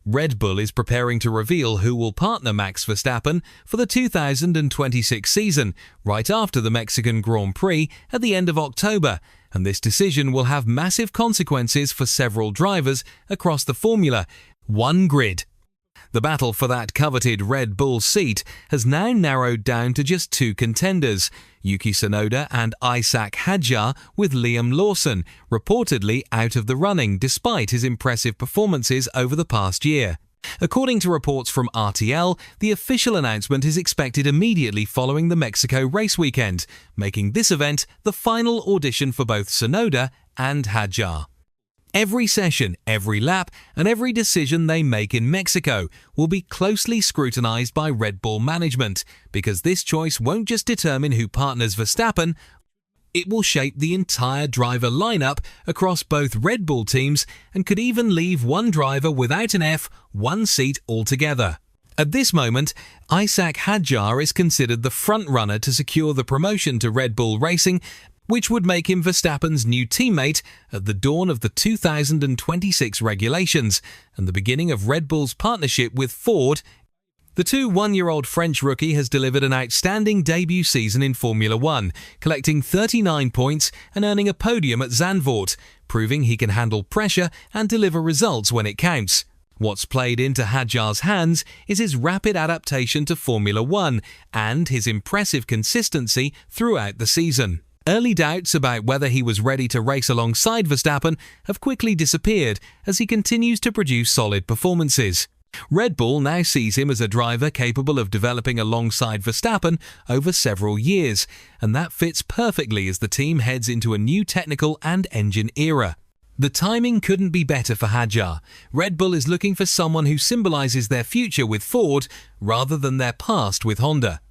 Red Bull is preparing to reveal who will partner Max Verstappen for the 2026 season, right after the Mexican Grand Prix at the end of October, and this decision will have massive consequences for several drivers across the Formula One grid. The battle for that coveted Red Bull seat has now narrowed down to just two contenders, Yuki Tsunoda and Isaac Hadjar, with Liam Lawson reportedly out of the running despite his impressive performances over the past year. According to reports from RTL, the official announcement is expected immediately following the Mexico race weekend, making this event the final audition for both Tsunoda and Hadjar. Every session, every lap, and every decision they make in Mexico will be closely scrutinized by Red Bull management, because this choice won't just determine who partners Verstappen, it will shape the entire driver lineup across both Red Bull teams and could even leave one driver without an F1 seat altogether. At this moment, Isaac Hadjar is considered the front-runner to secure the promotion to Red Bull Racing, which would make him Verstappen's new teammate at the dawn of the 2026 regulations and the beginning of Red Bull's partnership with Ford. The 21-year-old French rookie has delivered an outstanding debut season in Formula One, collecting 39 points and earning a podium at Zandvoort, proving he can handle pressure and deliver results when it counts. What's played into Hadjar's hands is his rapid adaptation to Formula One and his impressive consistency throughout the season. Early doubts about whether he was ready to race alongside Verstappen have quickly disappeared as he continues to produce solid performances. Red Bull now sees him as a driver capable of developing alongside Verstappen over several years, and that fits perfectly as the team heads into a new technical and engine era. The timing couldn't be better for Hadjar. Red Bull is looking for someone who symbolizes their future with Ford rather than their past with Honda.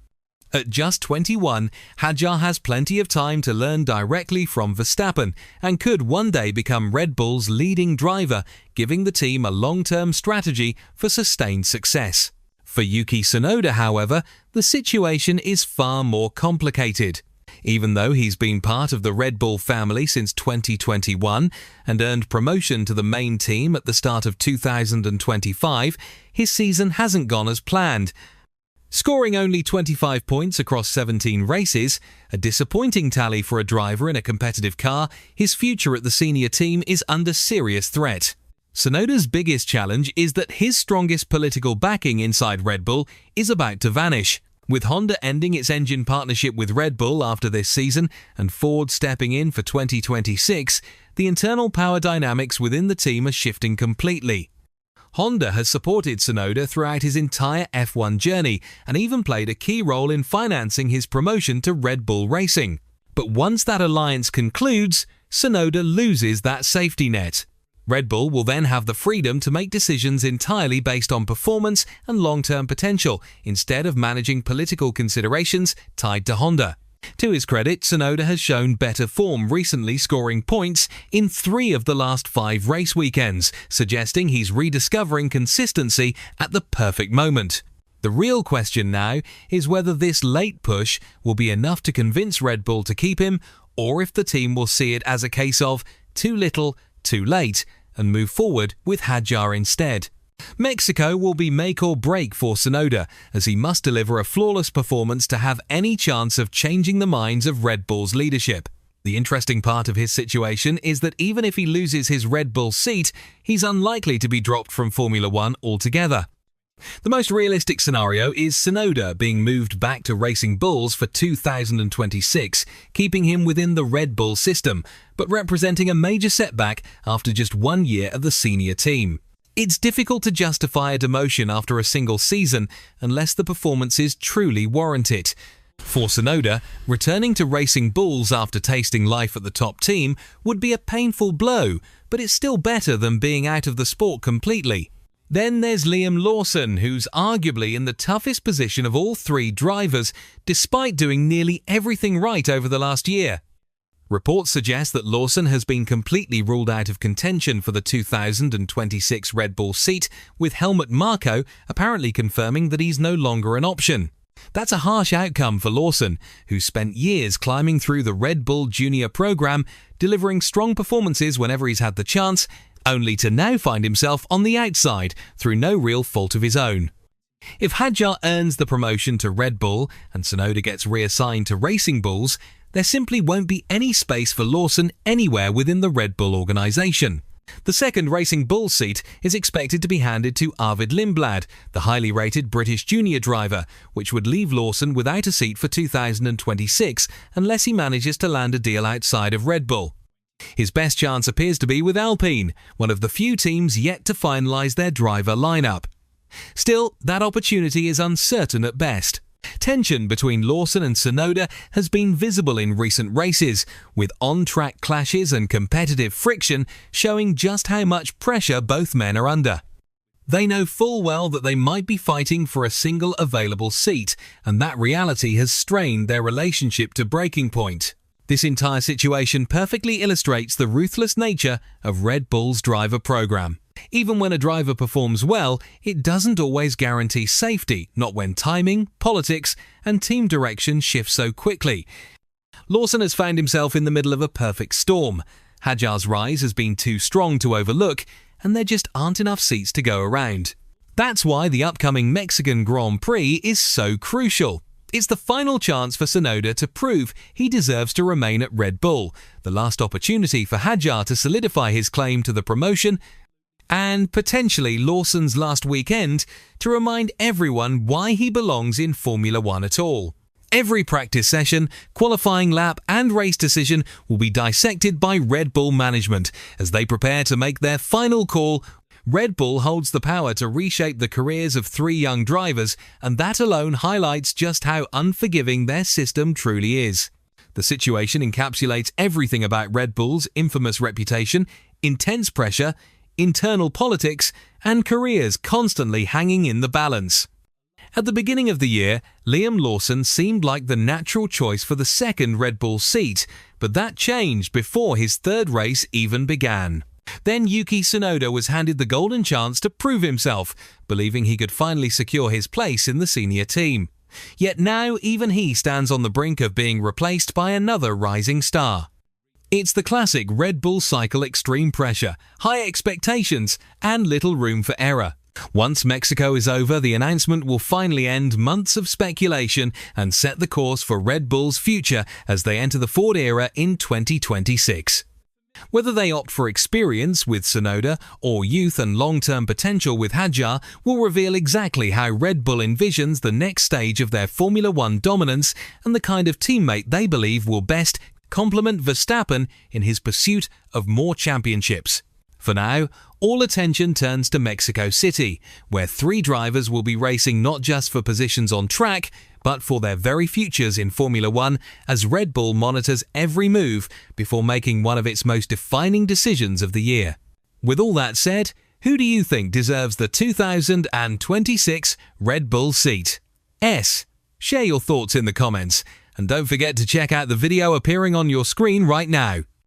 At just 21, Hadjar has plenty of time to learn directly from Verstappen and could one day become Red Bull's leading driver, giving the team a long-term strategy for sustained success. For Yuki Tsunoda, however, the situation is far more complicated. Even though he's been part of the Red Bull family since 2021 and earned promotion to the main team at the start of 2025, his season hasn't gone as planned. Scoring only 25 points across 17 races, a disappointing tally for a driver in a competitive car, his future at the senior team is under serious threat. Tsunoda's biggest challenge is that his strongest political backing inside Red Bull is about to vanish. With Honda ending its engine partnership with Red Bull after this season and Ford stepping in for 2026, the internal power dynamics within the team are shifting completely. Honda has supported Tsunoda throughout his entire F1 journey and even played a key role in financing his promotion to Red Bull Racing. But once that alliance concludes, Tsunoda loses that safety net. Red Bull will then have the freedom to make decisions entirely based on performance and long-term potential, instead of managing political considerations tied to Honda. To his credit, Tsunoda has shown better form recently, scoring points in 3 of the last 5 race weekends, suggesting he's rediscovering consistency at the perfect moment. The real question now is whether this late push will be enough to convince Red Bull to keep him, or if the team will see it as a case of too little, too late, and move forward with Hadjar instead. Mexico will be make or break for Tsunoda, as he must deliver a flawless performance to have any chance of changing the minds of Red Bull's leadership. The interesting part of his situation is that even if he loses his Red Bull seat, he's unlikely to be dropped from Formula One altogether. The most realistic scenario is Tsunoda being moved back to Racing Bulls for 2026, keeping him within the Red Bull system, but representing a major setback after just 1 year at the senior team. It's difficult to justify a demotion after a single season unless the performances truly warrant it. For Tsunoda, returning to Racing Bulls after tasting life at the top team would be a painful blow, but it's still better than being out of the sport completely. Then there's Liam Lawson, who's arguably in the toughest position of all 3 drivers, despite doing nearly everything right over the last year. Reports suggest that Lawson has been completely ruled out of contention for the 2026 Red Bull seat, with Helmut Marko apparently confirming that he's no longer an option. That's a harsh outcome for Lawson, who spent years climbing through the Red Bull Junior program, delivering strong performances whenever he's had the chance, only to now find himself on the outside through no real fault of his own. If Hadjar earns the promotion to Red Bull and Tsunoda gets reassigned to Racing Bulls, there simply won't be any space for Lawson anywhere within the Red Bull organisation. The second Racing Bull seat is expected to be handed to Arvid Lindblad, the highly rated British junior driver, which would leave Lawson without a seat for 2026 unless he manages to land a deal outside of Red Bull. His best chance appears to be with Alpine, one of the few teams yet to finalise their driver lineup. Still, that opportunity is uncertain at best. Tension between Lawson and Tsunoda has been visible in recent races, with on-track clashes and competitive friction showing just how much pressure both men are under. They know full well that they might be fighting for a single available seat, and that reality has strained their relationship to breaking point. This entire situation perfectly illustrates the ruthless nature of Red Bull's driver program. Even when a driver performs well, it doesn't always guarantee safety, not when timing, politics, and team direction shift so quickly. Lawson has found himself in the middle of a perfect storm. Hadjar's rise has been too strong to overlook, and there just aren't enough seats to go around. That's why the upcoming Mexican Grand Prix is so crucial. It's the final chance for Tsunoda to prove he deserves to remain at Red Bull, the last opportunity for Hadjar to solidify his claim to the promotion, and potentially Lawson's last weekend to remind everyone why he belongs in Formula One at all. Every practice session, qualifying lap and race decision will be dissected by Red Bull management as they prepare to make their final call. Red Bull holds the power to reshape the careers of 3 young drivers, and that alone highlights just how unforgiving their system truly is. The situation encapsulates everything about Red Bull's infamous reputation, intense pressure, internal politics, and careers constantly hanging in the balance. At the beginning of the year, Liam Lawson seemed like the natural choice for the second Red Bull seat, but that changed before his third race even began. Then Yuki Tsunoda was handed the golden chance to prove himself, believing he could finally secure his place in the senior team. Yet now even he stands on the brink of being replaced by another rising star. It's the classic Red Bull cycle: extreme pressure, high expectations, and little room for error. Once Mexico is over, the announcement will finally end months of speculation and set the course for Red Bull's future as they enter the Ford era in 2026. Whether they opt for experience with Tsunoda or youth and long-term potential with Hadjar will reveal exactly how Red Bull envisions the next stage of their Formula One dominance and the kind of teammate they believe will best complement Verstappen in his pursuit of more championships. For now, all attention turns to Mexico City, where 3 drivers will be racing not just for positions on track, but for their very futures in Formula One as Red Bull monitors every move before making one of its most defining decisions of the year. With all that said, who do you think deserves the 2026 Red Bull seat? S. Share your thoughts in the comments, and don't forget to check out the video appearing on your screen right now.